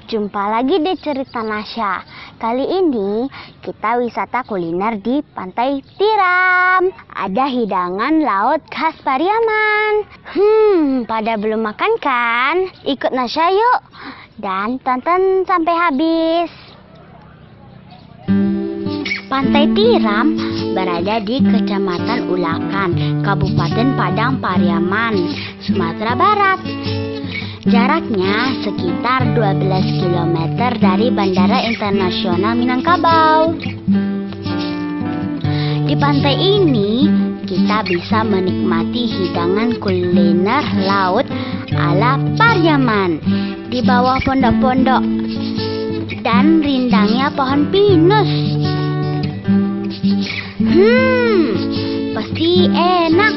Jumpa lagi di cerita Nasya. Kali ini kita wisata kuliner di Pantai Tiram. Ada hidangan laut khas Pariaman. Pada belum makan kan? Ikut Nasya yuk dan tonton sampai habis. Pantai Tiram berada di Kecamatan Ulakan, Kabupaten Padang Pariaman, Sumatera Barat. Jaraknya sekitar 12 km dari Bandara Internasional Minangkabau. Di pantai ini kita bisa menikmati hidangan kuliner laut ala Pariaman di bawah pondok-pondok dan rindangnya pohon pinus. Pasti enak.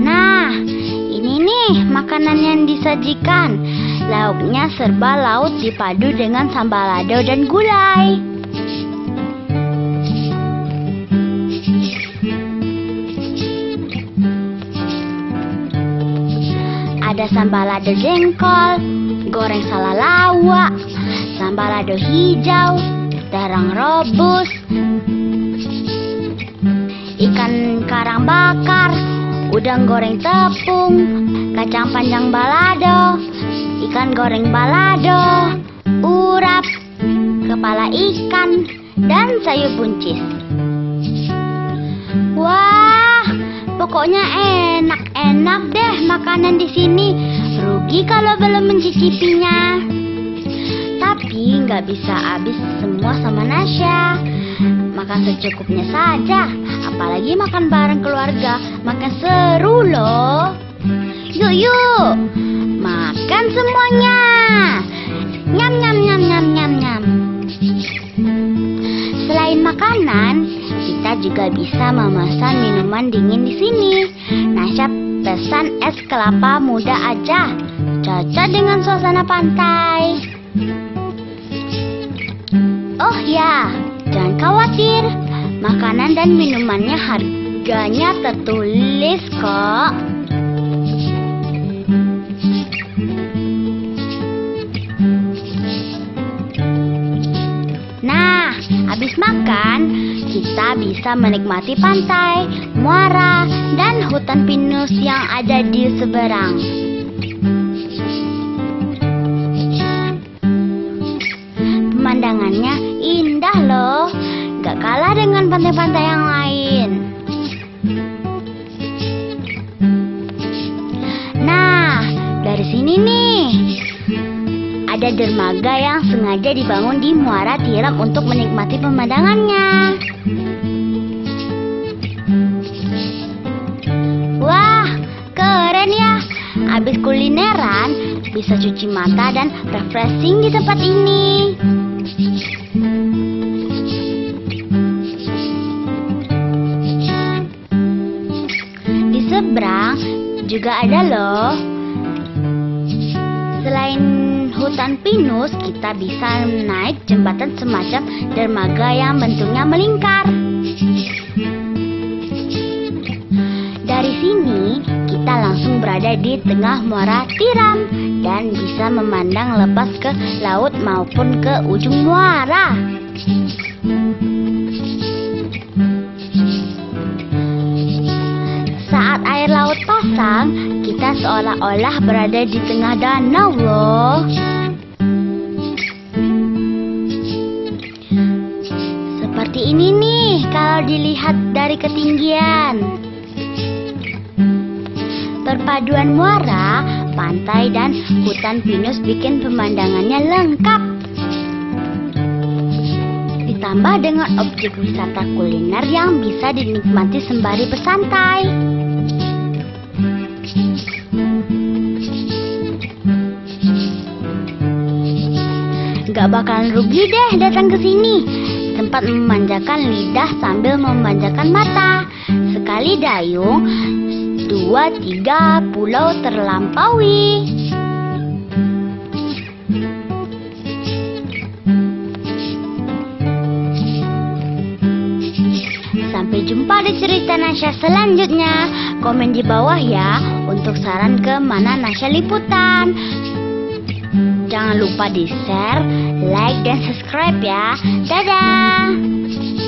Nah, ini nih makanan yang disajikan. Lauknya serba laut dipadu dengan sambal lado dan gulai. Ada sambal lado jengkol, goreng salalawa, sambal lado hijau, terang rebus, ikan karang bakar, udang goreng tepung, kacang panjang balado, ikan goreng balado, urap, kepala ikan, dan sayur buncis. Wah, pokoknya enak-enak deh makanan di sini. Rugi kalau belum mencicipinya. Tapi nggak bisa habis semua sama Nasya. Makan secukupnya saja. Apalagi makan bareng keluarga. Makan seru loh. Yuk, makan semuanya. Nyam nyam nyam nyam nyam nyam. Selain makanan, kita juga bisa memesan minuman dingin di sini. Nasya pesan es kelapa muda aja. Cocok dengan suasana pantai. Oh ya, jangan khawatir, makanan dan minumannya harganya tertulis kok. Nah, habis makan, kita bisa menikmati pantai, muara, dan hutan pinus yang ada di seberang. Pemandangannya indah loh, gak kalah dengan pantai-pantai yang lain. Nah, dari sini nih, ada dermaga yang sengaja dibangun di Muara Tiram untuk menikmati pemandangannya. Wah, keren ya. Habis kulineran, bisa cuci mata dan refreshing di tempat ini. Di seberang juga ada loh. Selain hutan pinus, kita bisa naik jembatan semacam dermaga yang bentuknya melingkar. Dari sini, kita langsung berada di tengah Muara Tiram dan bisa memandang lepas ke laut maupun ke ujung muara. Saat air laut pasang, kita seolah-olah berada di tengah danau loh. Seperti ini nih kalau dilihat dari ketinggian. Perpaduan muara, pantai, dan hutan pinus bikin pemandangannya lengkap. Ditambah dengan objek wisata kuliner yang bisa dinikmati sembari bersantai. Gak bakalan rugi deh datang ke sini. Tempat memanjakan lidah sambil memanjakan mata. Sekali dayung, 2-3 pulau terlampaui. Sampai Sampai jumpa di cerita Nasya selanjutnya. Komen di bawah ya untuk saran ke mana Nasya liputan. Jangan lupa di share, like, dan subscribe ya. Dadah.